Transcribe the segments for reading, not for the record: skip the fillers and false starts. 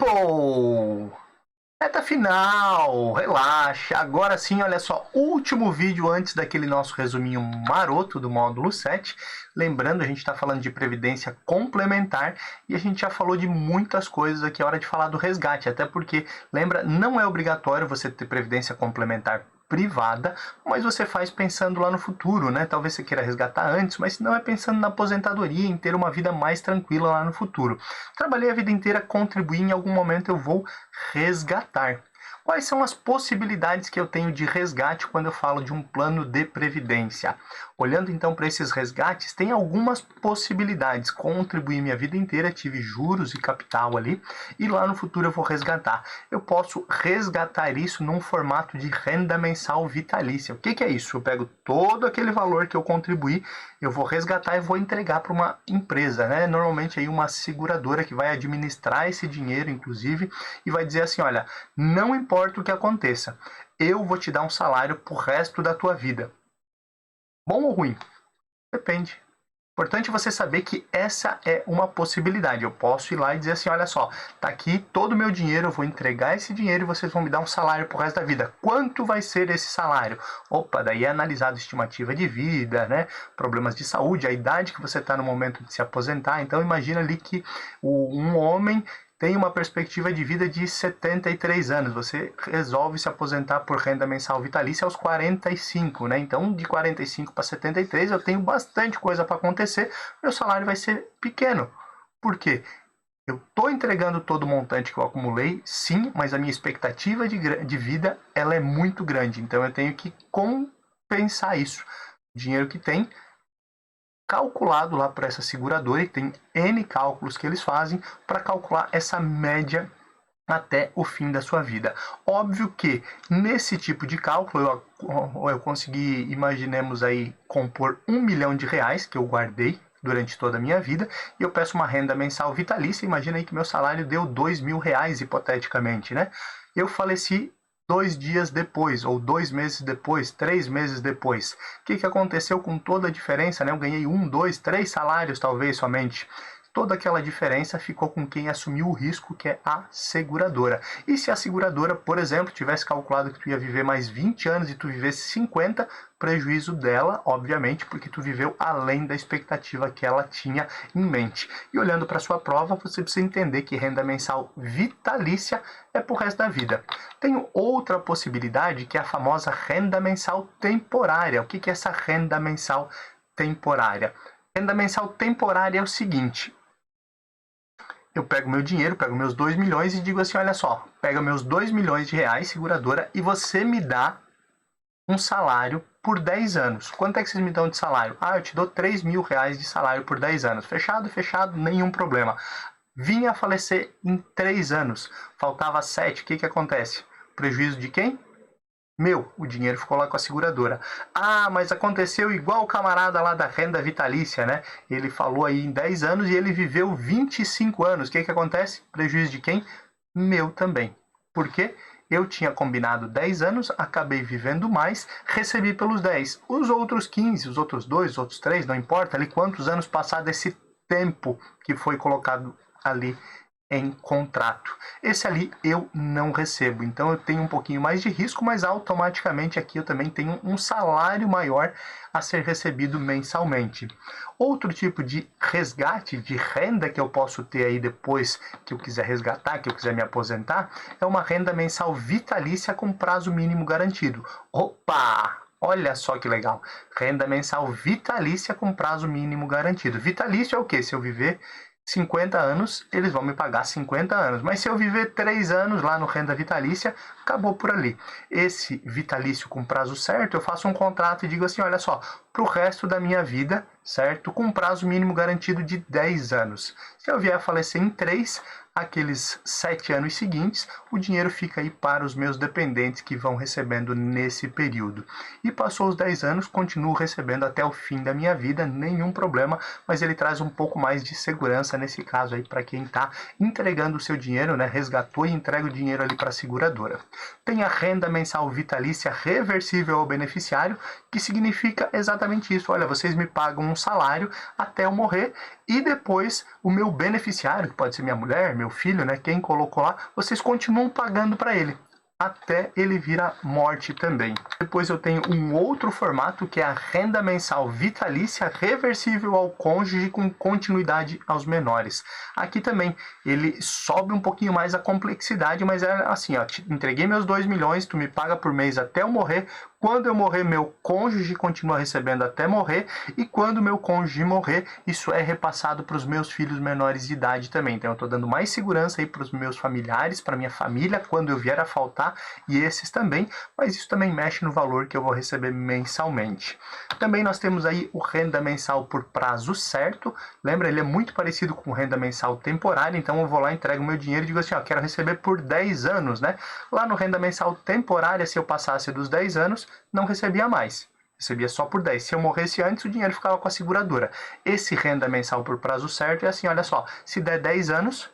People! Reta final, relaxa. Agora sim, olha só, último vídeo antes daquele nosso resuminho maroto do módulo 7. Lembrando, a gente está falando de previdência complementar e a gente já falou de muitas coisas aqui, é hora de falar do resgate. Até porque, lembra, não é obrigatório você ter previdência complementar privada, mas você faz pensando lá no futuro, né? Talvez você queira resgatar antes, mas não é pensando na aposentadoria, em ter uma vida mais tranquila lá no futuro. Trabalhei a vida inteira, contribuí, em algum momento eu vou resgatar. Quais são as possibilidades que eu tenho de resgate quando eu falo de um plano de previdência? Olhando então para esses resgates, tem algumas possibilidades. Contribuí minha vida inteira, tive juros e capital ali, e lá no futuro eu vou resgatar. Eu posso resgatar isso num formato de renda mensal vitalícia. O que é isso? Eu pego todo aquele valor que eu contribuí, eu vou resgatar e vou entregar para uma empresa, né? Normalmente aí uma seguradora que vai administrar esse dinheiro, inclusive, e vai dizer assim, olha, não importa o que aconteça, eu vou te dar um salário pro resto da tua vida. Bom ou ruim? Depende. Importante você saber que essa é uma possibilidade. Eu posso ir lá e dizer assim, olha só, tá aqui todo o meu dinheiro, eu vou entregar esse dinheiro e vocês vão me dar um salário pro resto da vida. Quanto vai ser esse salário? Opa, daí é analisado estimativa de vida, né? Problemas de saúde, a idade que você está no momento de se aposentar. Então imagina ali que um homem tem uma perspectiva de vida de 73 anos. Você resolve se aposentar por renda mensal vitalícia aos 45, né? Então, de 45 para 73, eu tenho bastante coisa para acontecer, meu salário vai ser pequeno. Por quê? Eu estou entregando todo o montante que eu acumulei, sim, mas a minha expectativa de vida ela é muito grande. Então, eu tenho que compensar isso. O dinheiro que tem calculado lá para essa seguradora, e tem N cálculos que eles fazem para calcular essa média até o fim da sua vida. Óbvio que nesse tipo de cálculo eu consegui, imaginemos aí, compor R$1 milhão que eu guardei durante toda a minha vida, e eu peço uma renda mensal vitalícia. Imagina aí que meu salário deu R$2.000, hipoteticamente, né? Eu faleci 2 dias depois, ou 2 meses depois, 3 meses depois. O que aconteceu com toda a diferença, né? Eu ganhei 1, 2, 3 salários, talvez, somente. Toda aquela diferença ficou com quem assumiu o risco, que é a seguradora. E se a seguradora, por exemplo, tivesse calculado que tu ia viver mais 20 anos e tu vivesse 50, prejuízo dela, obviamente, porque tu viveu além da expectativa que ela tinha em mente. E olhando para sua prova, você precisa entender que renda mensal vitalícia é pro resto da vida. Tem outra possibilidade, que é a famosa renda mensal temporária. O que é essa renda mensal temporária? Renda mensal temporária é o seguinte: eu pego meu dinheiro, pego meus 2 milhões e digo assim, olha só, pega meus 2 milhões de reais, seguradora, e você me dá um salário por 10 anos. Quanto é que vocês me dão de salário? Ah, eu te dou R$3.000 de salário por 10 anos. Fechado, fechado, nenhum problema. Vinha a falecer em 3 anos, faltava 7, o que acontece? Prejuízo de quem? Meu, o dinheiro ficou lá com a seguradora. Ah, mas aconteceu igual o camarada lá da renda vitalícia, né? Ele falou aí em 10 anos e ele viveu 25 anos. O que acontece? Prejuízo de quem? Meu também. Por quê? Eu tinha combinado 10 anos, acabei vivendo mais, recebi pelos 10. Os outros 15, os outros 2, os outros 3, não importa ali quantos anos passado esse tempo que foi colocado ali em contrato. Esse ali eu não recebo, então eu tenho um pouquinho mais de risco, mas automaticamente aqui eu também tenho um salário maior a ser recebido mensalmente. Outro tipo de resgate de renda que eu posso ter aí depois que eu quiser resgatar, que eu quiser me aposentar, é uma renda mensal vitalícia com prazo mínimo garantido. Opa! Olha só que legal. Renda mensal vitalícia com prazo mínimo garantido. Vitalício é o quê? Se eu viver 50 anos, eles vão me pagar 50 anos. Mas se eu viver 3 anos lá no renda vitalícia, acabou por ali. Esse vitalício com prazo certo, eu faço um contrato e digo assim, olha só, para o resto da minha vida, certo? Com prazo mínimo garantido de 10 anos. Se eu vier a falecer em 3, aqueles 7 anos seguintes, o dinheiro fica aí para os meus dependentes que vão recebendo nesse período. E passou os 10 anos, continuo recebendo até o fim da minha vida, nenhum problema, mas ele traz um pouco mais de segurança nesse caso aí para quem está entregando o seu dinheiro, né? Resgatou e entrega o dinheiro ali para a seguradora. Tem a renda mensal vitalícia reversível ao beneficiário, que significa exatamente isso. Olha, vocês me pagam um salário até eu morrer, e depois o meu beneficiário, que pode ser minha mulher, meu filho, né, quem colocou lá, vocês continuam pagando para ele até ele vir à morte também. Depois eu tenho um outro formato que é a renda mensal vitalícia reversível ao cônjuge com continuidade aos menores. Aqui também ele sobe um pouquinho mais a complexidade, mas é assim, ó, te entreguei meus 2 milhões, tu me paga por mês até eu morrer. Quando eu morrer, meu cônjuge continua recebendo até morrer, e quando meu cônjuge morrer, isso é repassado para os meus filhos menores de idade também. Então eu estou dando mais segurança aí para os meus familiares, para minha família, quando eu vier a faltar, e esses também, mas isso também mexe no valor que eu vou receber mensalmente. Também nós temos aí o renda mensal por prazo certo. Lembra, ele é muito parecido com renda mensal temporária, então eu vou lá, entrego meu dinheiro e digo assim, ó, quero receber por 10 anos, né? Lá no renda mensal temporária, se eu passasse dos 10 anos, não recebia mais. Recebia só por 10. Se eu morresse antes, o dinheiro ficava com a seguradora. Esse renda mensal por prazo certo é assim, olha só, se der 10 anos,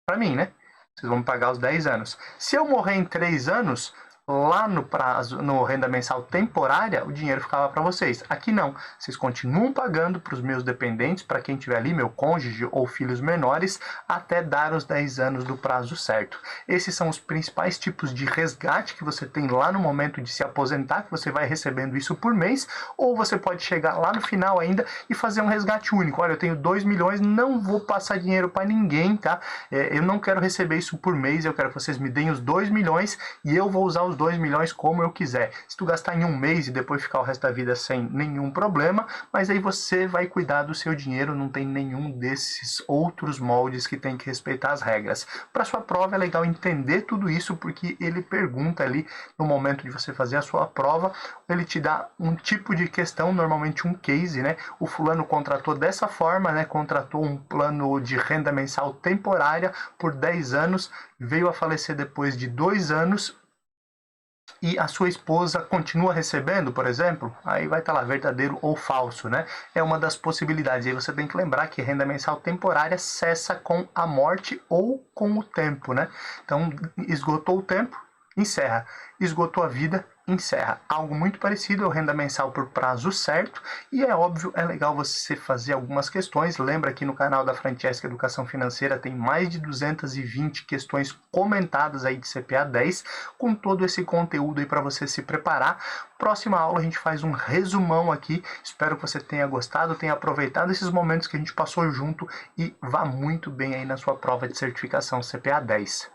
para mim, né? Vocês vão me pagar os 10 anos. Se eu morrer em 3 anos, lá no prazo, no renda mensal temporária, o dinheiro ficava para vocês. Aqui não. Vocês continuam pagando para os meus dependentes, para quem tiver ali, meu cônjuge ou filhos menores, até dar os 10 anos do prazo certo. Esses são os principais tipos de resgate que você tem lá no momento de se aposentar, que você vai recebendo isso por mês, ou você pode chegar lá no final ainda e fazer um resgate único. Olha, eu tenho 2 milhões, não vou passar dinheiro para ninguém, tá? Eu não quero receber isso por mês, eu quero que vocês me deem os 2 milhões e eu vou usar os 2 milhões como eu quiser. Se tu gastar em um mês e depois ficar o resto da vida sem nenhum problema, mas aí você vai cuidar do seu dinheiro, não tem nenhum desses outros moldes que tem que respeitar as regras. Para sua prova é legal entender tudo isso, porque ele pergunta ali no momento de você fazer a sua prova, ele te dá um tipo de questão, normalmente um case, né? O fulano contratou dessa forma, né? Contratou um plano de renda mensal temporária por 10 anos, veio a falecer depois de 2 anos, e a sua esposa continua recebendo, por exemplo, aí vai estar lá, verdadeiro ou falso, né? É uma das possibilidades. E aí você tem que lembrar que renda mensal temporária cessa com a morte ou com o tempo, né? Então, esgotou o tempo, encerra. Esgotou a vida, encerra. Algo muito parecido é o renda mensal por prazo certo, e é óbvio, é legal você fazer algumas questões. Lembra que no canal da Francesca Educação Financeira tem mais de 220 questões comentadas aí de CPA 10, com todo esse conteúdo aí para você se preparar. Próxima aula a gente faz um resumão aqui, espero que você tenha gostado, tenha aproveitado esses momentos que a gente passou junto e vá muito bem aí na sua prova de certificação CPA 10.